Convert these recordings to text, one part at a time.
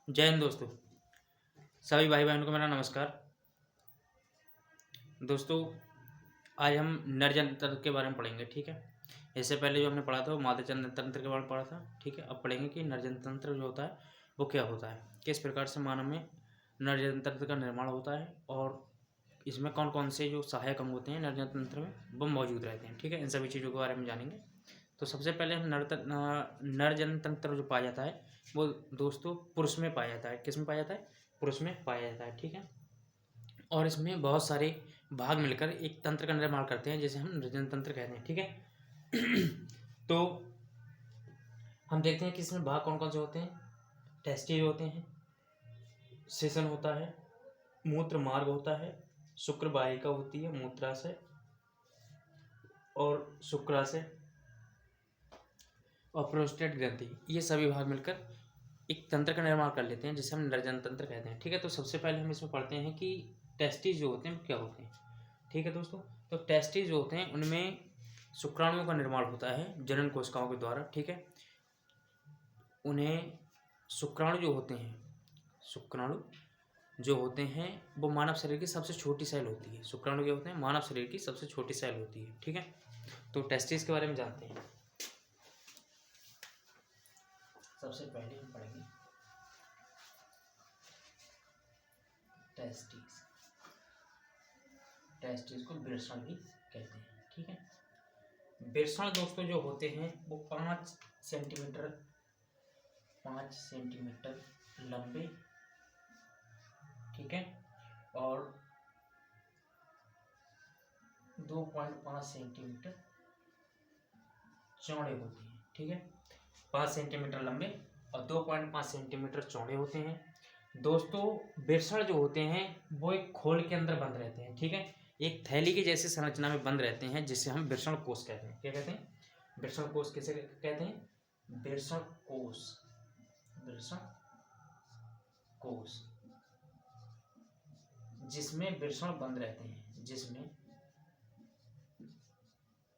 जय हिंद दोस्तों। सभी भाई बहनों को मेरा नमस्कार। दोस्तों, आज हम नरजन तंत्र के बारे में पढ़ेंगे। ठीक है, इससे पहले जो हमने पढ़ा था वो मादचंद तंत्र के बारे में पढ़ा था। ठीक है, अब पढ़ेंगे कि नरजन तंत्र जो होता है वो क्या होता है, किस प्रकार से मानव में नरजन तंत्र का निर्माण होता है और इसमें कौन कौन से जो सहायक अंग होते हैं नरजन तंत्र में वो मौजूद रहते हैं। ठीक है, इन सभी चीज़ों के बारे में जानेंगे। तो सबसे पहले हम नरजन तंत्र जो पाया जाता है वो दोस्तों पुरुष में पाया जाता है। किस में पाया जाता है? पुरुष में पाया जाता है। ठीक है, और इसमें बहुत सारे भाग मिलकर एक तंत्र का निर्माण करते हैं जिसे हम नृजन तंत्र कहते हैं। ठीक है तो हम देखते हैं कि इसमें भाग कौन कौन से होते हैं। टेस्टिस होते हैं, सेसन होता है, मूत्र मार्ग होता है, शुक्र वाहिका होती है, मूत्राशय और शुक्राशय और प्रोस्टेट ग्रंथि, ये सभी भाग मिलकर एक तंत्र का निर्माण कर लेते हैं जिसे हम नरजन तंत्र कहते हैं। ठीक है, तो सबसे पहले हम इसमें पढ़ते हैं कि टेस्टिस जो होते हैं वो क्या होते हैं। ठीक है दोस्तों, तो टेस्टिस जो होते हैं उनमें शुक्राणुओं का निर्माण होता है जनन कोशिकाओं के द्वारा। ठीक है, उन्हें शुक्राणु जो होते हैं, शुक्राणु जो होते हैं वो मानव शरीर की सबसे छोटी सेल होती है। शुक्राणु क्या होते हैं? मानव शरीर की सबसे छोटी सेल होती है। ठीक है, तो टेस्टिस के बारे में जानते हैं। सबसे पहले हम पढ़ेंगे टेस्टिस। टेस्टिस को वृषण भी कहते हैं। ठीक है, वृषण दोस्तों जो होते हैं वो 5 सेंटीमीटर लंबे, ठीक है, और 2.5 सेंटीमीटर चौड़े होते हैं। ठीक है, 5 सेंटीमीटर लंबे और 2.5 सेंटीमीटर चौड़े होते हैं। दोस्तों, वृषण जो होते हैं वो एक खोल के अंदर बंद रहते हैं। ठीक है, एक थैली की जैसी संरचना में बंद रहते हैं जिसे हम वृषण कोश कहते हैं। क्या कहते हैं? वृषण कोश किसे कहते हैं? वृषण कोश, वृषण कोश, जिसमें वृषण बंद रहते हैं, जिसमें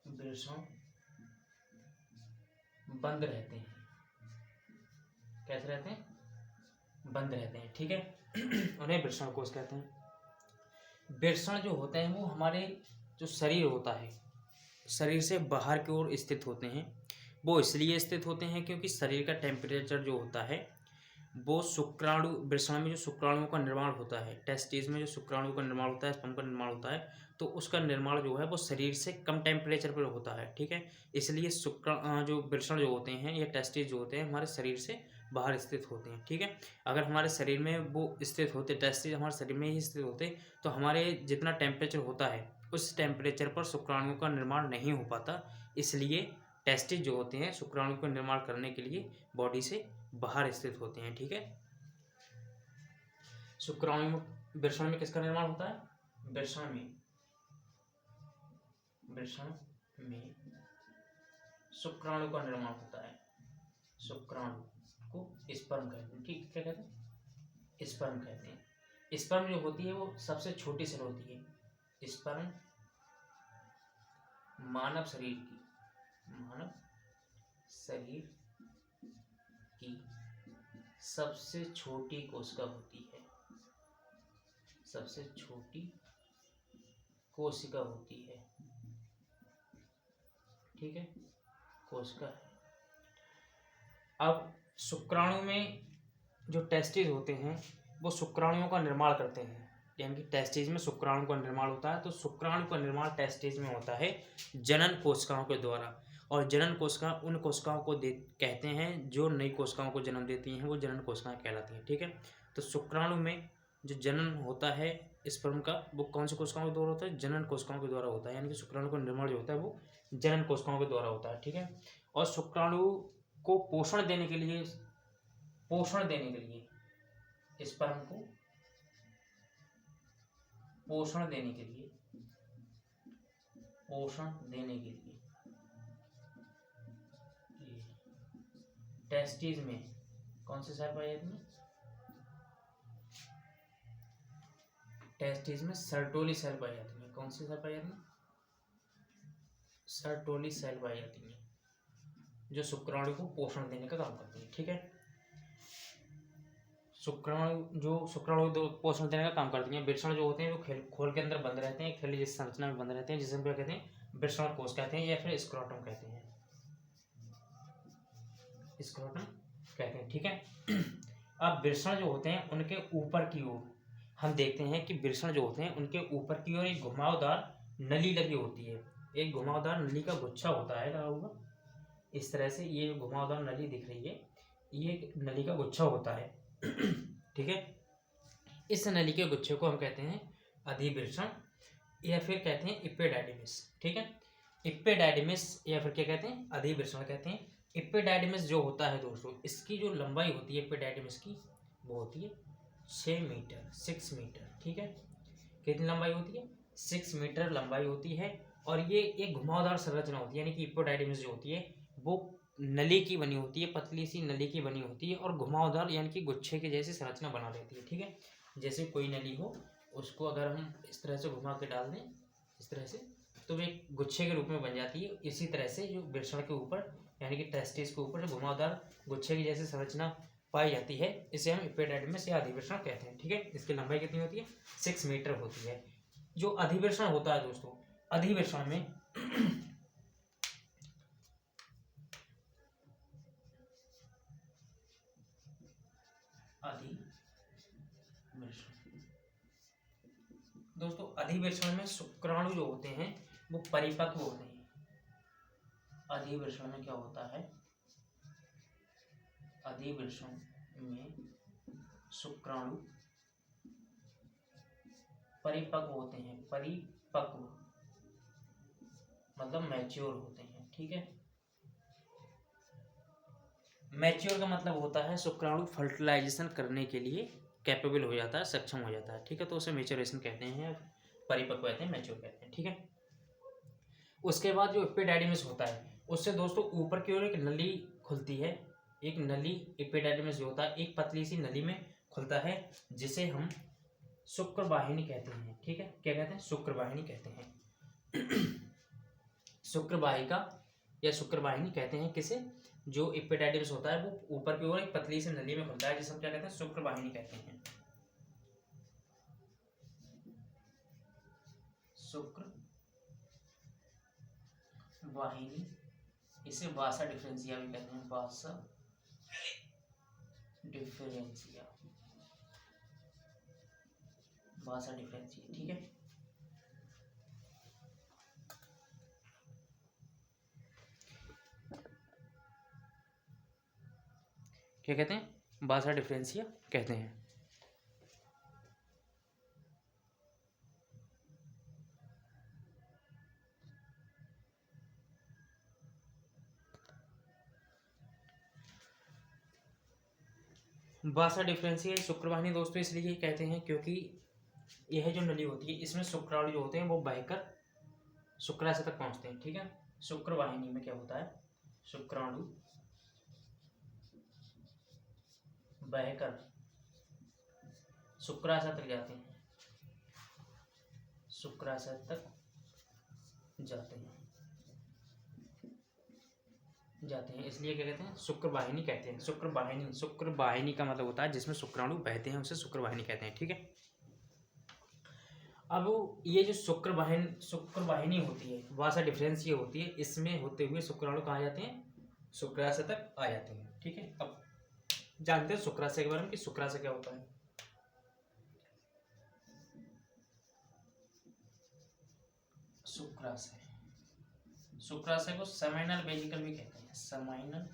वृषण बंद रहते हैं। कैसे रहते हैं? बंद रहते हैं। ठीक है उन्हें वृषण कोश कहते हैं। वृषण जो होते हैं वो हमारे जो शरीर होता है, शरीर से बाहर की ओर स्थित होते हैं। वो इसलिए स्थित होते हैं क्योंकि शरीर का टेम्परेचर जो होता है वो शुक्राणु, वृषण में जो शुक्राणुओं का निर्माण होता है, टेस्टिस में जो शुक्राणुओं का निर्माण होता है, स्पर्म का निर्माण होता है, तो उसका निर्माण जो है वो शरीर से कम टेम्परेचर पर होता है। ठीक है, इसलिए जो वृषण जो होते हैं या टेस्टिस जो होते हैं हमारे शरीर से बाहर स्थित होते हैं। ठीक है, अगर हमारे शरीर में वो स्थित होते, टेस्टिस हमारे शरीर में ही स्थित होते, तो हमारे जितना टेम्परेचर होता है उस टेम्परेचर पर शुक्राणुओं का निर्माण नहीं हो पाता। इसलिए टेस्टिस जो होते हैं शुक्राणु का निर्माण करने के लिए बॉडी से बाहर स्थित होते हैं। ठीक है, शुक्राणु वृषण में किसका निर्माण होता है? वृषण में शुक्राणु का निर्माण होता है। शुक्राणु को स्पर्म कहते हैं। ठीक, क्या कहते हैं? स्पर्म कहते हैं। स्पर्म जो होती है वो सबसे छोटी सेल होती है। स्पर्म मानव शरीर की सबसे छोटी कोशिका होती है, सबसे छोटी कोशिका होती है। ठीक है, कोशिका है। अब शुक्राणु में जो टेस्टिस होते हैं वो शुक्राणुओं का निर्माण करते हैं, यानी कि टेस्टिस में शुक्राणु का निर्माण होता है। तो शुक्राणु का निर्माण टेस्टिस में होता है जनन कोशिकाओं के द्वारा, और जनन कोशिका उन कोशिकाओं को कहते हैं जो नई कोशिकाओं को जन्म देती हैं, वो जनन कोशिकाएं कहलाती हैं। ठीक है, तो शुक्राणु में जो जनन होता है स्पर्म का वो कौन सी कोशिकाओं के द्वारा होता है? जनन कोशिकाओं के द्वारा होता है, यानी कि शुक्राणु का निर्माण जो होता है वो जनन कोशिकाओं के द्वारा होता है। ठीक है, और शुक्राणु को पोषण देने के लिए स्पर्म को पोषण देने के लिए टेस्टिस में कौन सी सेल पाई जाती है? टेस्टिस में सर्टोली सेल पाई जाती है। कौन सी सेल पाई जाती है? सर्टोली सेल पाई जाती है, जो शुक्राणु को पोषण देने का काम करती है। ठीक है, शुक्राणु दो पोषण देने का काम करती हैं। वृषण जो होते हैं वो खोल के अंदर बंद रहते हैं, खिल्ली जैसी संरचना में बंद रहते हैं, जिसे हम क्या कहते हैं, वृषण कोश कहते हैं या फिर स्क्रोटम कहते हैं, स्क्रोटम कहते हैं। ठीक है। अब वृषण जो होते हैं उनके ऊपर की ओर हम देखते हैं कि वृषण जो होते हैं उनके ऊपर की ओर एक घुमावदार नली लगी होती है, एक घुमावदार नली का गुच्छा होता है लगा हुआ इस तरह से। ये घुमावदार नली दिख रही है, ये एक नली का गुच्छा होता है। ठीक है। इस नली के गुच्छे को हम कहते हैं अधिवृषण या फिर कहते हैं इपिडाइडिमिस। ठीक है। इपिडाइडिमिस या फिर क्या कहते हैं, अधिवृषण कहते हैं। इपिडाइडिमिस जो होता है दोस्तों, इसकी जो लंबाई होती है इपिडाइडिमिस की वो होती है 6 मीटर, 6 मीटर। ठीक है। कितनी लंबाई होती है, 6 मीटर लंबाई होती है। और ये एक घुमावदार संरचना होती है, यानी कि इपिडाइडिमिस जो होती है वो नली की बनी होती है, पतली सी नली की बनी होती है और घुमावदार यानी कि गुच्छे के जैसी संरचना बना रहती है। ठीक है। जैसे कोई नली हो, उसको अगर हम इस तरह से घुमा के डाल दें इस तरह से, तो वो एक गुच्छे के रूप में बन जाती है। इसी तरह से जो वृषण के ऊपर यानी कि टेस्टिस के ऊपर जो घुमावदार गुच्छे की जैसी संरचना पाई जाती है, इसे हम इपिडाइडिमिस या अधिवृषण कहते हैं। ठीक है। इसकी लंबाई कितनी होती है, 6 मीटर होती है। जो अधिवृषण होता है दोस्तों, अधिवृषण में दोस्तों अधिवृषण में शुक्राणु जो होते हैं वो परिपक्व होते हैं। अधिवृषण में क्या होता है, अधिवृषण में शुक्राणु परिपक्व होते हैं, परिपक्व मतलब मैच्योर होते हैं। ठीक है। मैच्योर का मतलब होता है शुक्राणु फर्टिलाइजेशन करने के लिए कैपेबल हो जाता है, सक्षम हो जाता है। ठीक है। तो उसे मैच्योरेशन कहते हैं, परिपक्व कहते हैं, मैच्योर कहते हैं। ठीक है। उसके बाद जो इपिडाइडिमिस होता है उससे दोस्तों ऊपर की ओर एक नली खुलती है, एक नली इपिडाइडिमिस जो होता है एक पतली सी नली में खुलता है, जिसे हम शुक्रवाहिनी कहते हैं। ठीक है। क्या कहते हैं, शुक्रवाहिनी कहते हैं। शुक्रवाहिका या शुक्रवाहिनी कहते हैं किसे, जो इपिडाइडिमिस होता है वो ऊपर की ओर एक पतली सी नली में खुलता है, जिसे हम क्या कहते हैं, शुक्रवाहिनी कहते हैं। शुक्रवाहिनी, इसे वासा डिफरेंशिया भी कहते हैं, वासा डिफरेंशिया, वासा डिफरेंशिया। ठीक है। क्या कहते हैं, वासा डिफरेंशिया कहते हैं। वासा डिफरेंशिया शुक्रवाहिनी दोस्तों इसलिए कहते हैं क्योंकि यह जो नली होती है इसमें शुक्राणु जो होते हैं वो बहकर शुक्राशय तक पहुंचते हैं। ठीक है। शुक्रवाहिनी में क्या होता है, शुक्राणु बहकर शुक्राशय तक जाते हैं, शुक्राशय तक जाते हैं, इसलिए क्या कहते हैं, शुक्रवाहिनी कहते हैं। शुक्रवाहिनी का मतलब होता है जिसमें शुक्राणु बहते हैं, उसे शुक्रवाहिनी कहते हैं। ठीक है। अब ये जो शुक्रवाहिनी होती है, वासा डिफरेंशिया होती है, इसमें होते हुए शुक्राणु कहाँ जाते हैं, शुक्राशय तक आ जाते हैं। ठीक है। अब जानते हैं शुक्राशय के बारे में कि शुक्राशय क्या होता है। शुक्राशय को सेमाइनल वेजिकल भी कहते हैं, सेमाइनल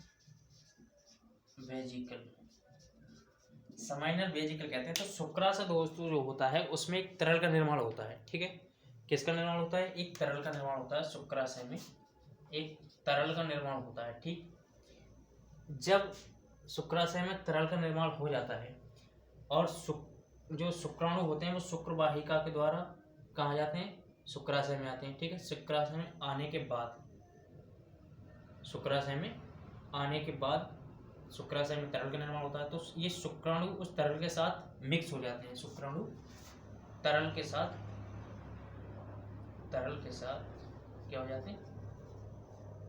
वेजिकल कहते हैं। तो शुक्राशय दोस्तों जो होता है उसमें एक तरल का निर्माण होता है। ठीक है। किसका निर्माण होता है, एक तरल का निर्माण होता है। शुक्राशय में एक तरल का निर्माण होता है। ठीक। जब शुक्राशय में तरल का निर्माण हो जाता है और जो शुक्राणु होते हैं वो शुक्रवाहिका के द्वारा कहाँ जाते हैं, शुक्राशय में आते हैं। ठीक है। शुक्राशय में आने के बाद शुक्राशय में तरल का निर्माण होता है। तो ये शुक्राणु उस तरल के साथ मिक्स हो जाते हैं, शुक्राणु तरल के साथ क्या हो जाते हैं,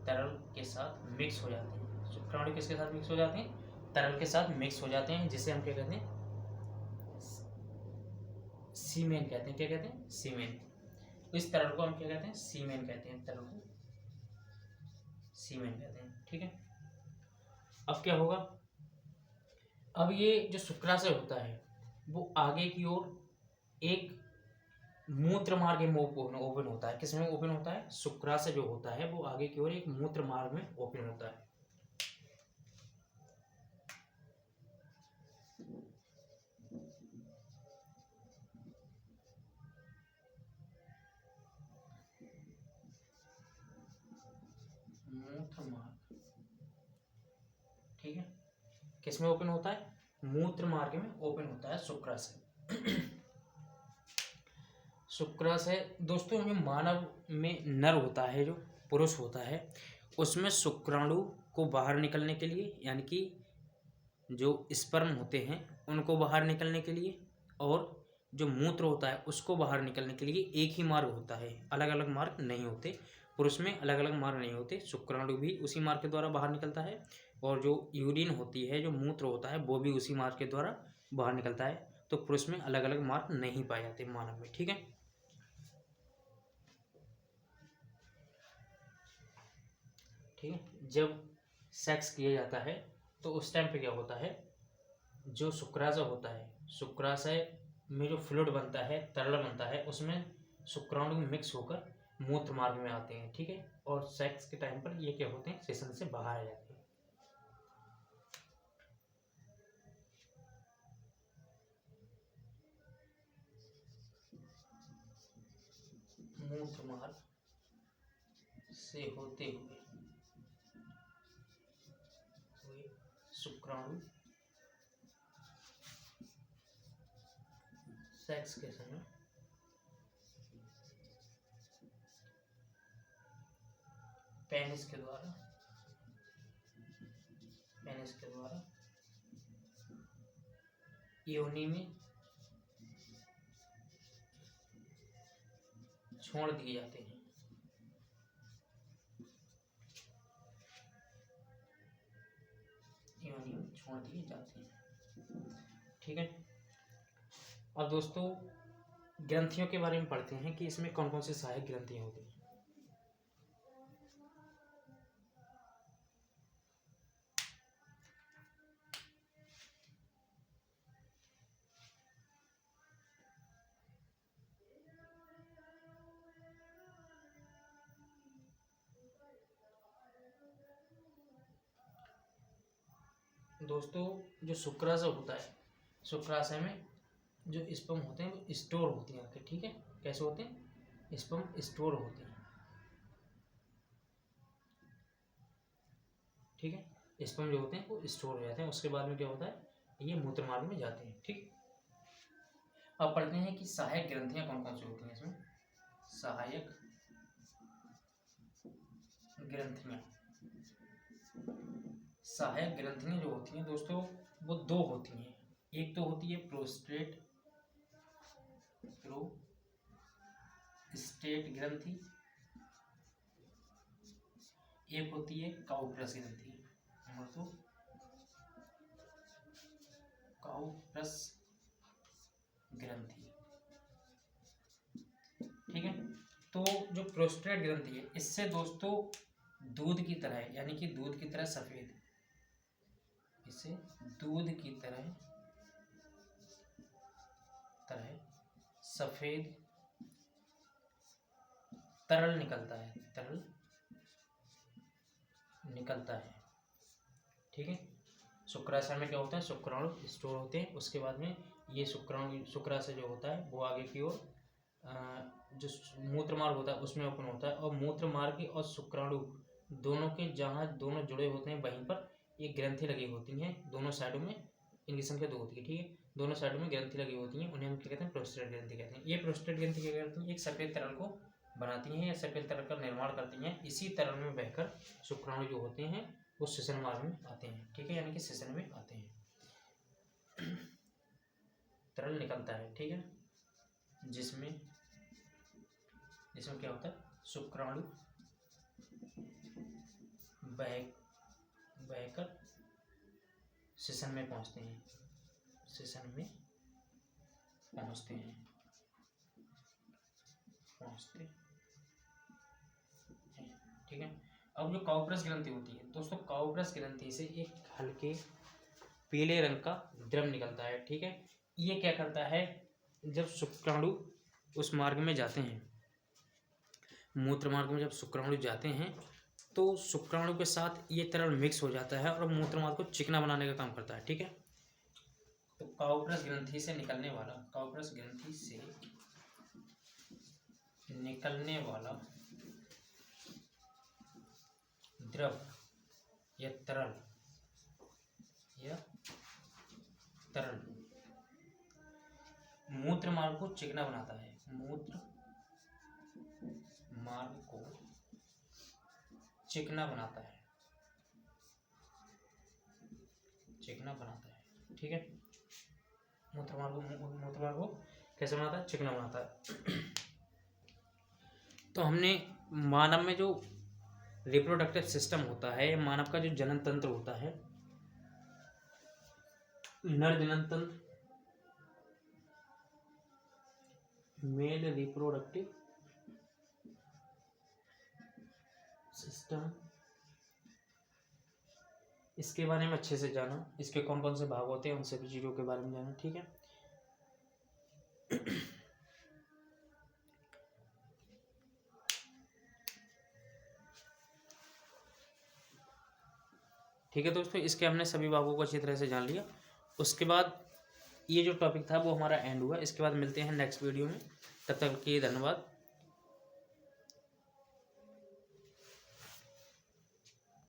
तरल के साथ मिक्स हो जाते हैं। शुक्राणु किसके साथ मिक्स हो जाते हैं, तरल के साथ मिक्स हो जाते हैं, जिसे हम क्या कहते हैं, सीमेन कहते हैं। क्या कहते हैं? सीमेन। इस तरल को हम क्या कहते हैं? सीमेन कहते हैं। तरल को सीमेन कहते हैं। ठीक है। अब क्या होगा? अब ये जो शुक्राशय होता है वो आगे की ओर एक मूत्र मार्ग में ओपन होता है। किसमें ओपन होता है? शुक्राशय जो होता है वो आगे की ओर एक मूत्र मार्ग में ओपन होता है। मूत्र मार्ग, ठीक है, किसमें ओपन होता है? मूत्र मार्ग में ओपन होता है शुक्राशय। शुक्राशय दोस्तों जो मानव में नर होता है, जो पुरुष होता है, उसमें शुक्राणु को बाहर निकलने के लिए, यानी कि जो स्पर्म होते हैं उनको बाहर निकलने के लिए, और जो मूत्र होता है उसको बाहर निकलने के लिए एक ही मार्ग होता है, अलग अलग मार्ग नहीं होते। पुरुष में अलग अलग मार्ग नहीं होते, शुक्राणु भी उसी मार्ग के द्वारा बाहर निकलता है, और जो यूरिन होती है, जो मूत्र होता है, वो भी उसी मार्ग के द्वारा बाहर निकलता है। तो पुरुष में अलग अलग मार्ग नहीं पाए जाते मानव में। ठीक है। ठीक है। जब सेक्स किया जाता है तो उस टाइम पे क्या होता है? जो शुक्राशय होता है, शुक्राशय में जो फ्लूइड बनता है, तरल बनता है, उसमें शुक्राणु मिक्स होकर मूत्र मार्ग में आते हैं। ठीक है। और सेक्स के टाइम पर ये क्या होते हैं? सेशन से बाहर आ जाते हैं। मूत्र मार्ग से होते हुए शुक्राणु सेक्स के समय पेनिस के द्वारा योनि में छोड़ दिए जाते हैं। योनि में छोड़ दिए जाते हैं। ठीक है। और दोस्तों ग्रंथियों के बारे में पढ़ते हैं कि इसमें कौन कौन सी सहायक ग्रंथियां होती हैं। दोस्तों जो शुक्राशय होता है, शुक्राशय में जो स्पर्म होते हैं वो स्टोर होती हैं आके। ठीक है। कैसे होते हैं? स्पर्म स्टोर होते हैं। ठीक है। स्पर्म जो होते हैं वो स्टोर हो जाते हैं। उसके बाद में क्या होता है? ये मूत्र मार्ग में जाते हैं। ठीक। अब पढ़ते हैं कि सहायक ग्रंथियां कौन कौन सी होती हैं इसमें। सहायक ग्रंथियां, सहायक ग्रंथियां जो होती हैं दोस्तों वो दो होती हैं। एक तो होती है प्रोस्टेट ग्रंथि, एक होती है काउप्रस ग्रंथि। नंबर 2 काउप्रस ग्रंथि। ठीक है। तो जो प्रोस्टेट ग्रंथि है इससे दोस्तों दूध की तरह, यानी कि दूध की तरह सफेद, इससे दूध की तरह सफेद तरल निकलता है। ठीक है। शुक्राशय में क्या होता है? शुक्राणु स्टोर होते हैं। उसके बाद में ये शुक्राशय जो होता है वो आगे की ओर जो मूत्र मार्ग होता है उसमें ओपन होता है, और मूत्र मार्ग और शुक्राणु दोनों के जहाँ दोनों जुड़े होते हैं वहीं पर ये ग्रंथि लगी होती हैं। दोनों साइडों में इनकी संख्या 2 होती है। ठीक है। दोनों साइडों में ग्रंथि लगी होती हैं, उन्हें हम क्या कहते हैं? प्रोस्टेट ग्रंथि कहते हैं। ये प्रोस्टेट ग्रंथि क्या करती हैं? एक सफेद तरल को बनाती हैं या सफेद तरल का निर्माण करती हैं। इसी तरल में बहकर शुक्राणु जो होते हैं वो श्वसन मार्ग में आते हैं। ठीक है। यानी कि श्वसन में आते हैं, तरल निकलता है। ठीक है। जिसमें क्या होता है? शुक्राणु बहकर श्वसन में पहुंचते हैं, पहुंचते हैं। ठीक है। अब जो काउप्रस ग्रंथि होती है दोस्तों, काउप्रस ग्रंथि से एक हल्के पीले रंग का द्रव निकलता है। ठीक है। ये क्या करता है, जब शुक्राणु उस मार्ग में जाते हैं, मूत्र मार्ग में जब शुक्राणु जाते हैं तो शुक्राणु के साथ ये तरल मिक्स हो जाता है और मूत्र मार्ग को चिकना बनाने का काम करता है। ठीक है। तो काउप्रस ग्रंथि से निकलने वाला, काउप्रस ग्रंथि से निकलने वाला द्रव या तरल मूत्र मार्ग को चिकना बनाता है, मूत्र मार्ग को चिकना बनाता है, चिकना बनाता है। ठीक है। मूत्र मार्ग को कैसे बनाता है, चिकना बनाता है। तो हमने मानव में जो रिप्रोडक्टिव सिस्टम होता है, मानव का जो जनन तंत्र होता है, नर जनन तंत्र, मेल रिप्रोडक्टिव सिस्टम, इसके बारे में अच्छे से जाना, इसके कौन कौन से भाग होते हैं उन सभी चीज़ों के बारे में जाना। ठीक है। ठीक है दोस्तों, इसके हमने सभी भागों को अच्छी तरह से जान लिया। उसके बाद ये जो टॉपिक था वो हमारा एंड हुआ। इसके बाद मिलते हैं नेक्स्ट वीडियो में, तब तक के लिए धन्यवाद।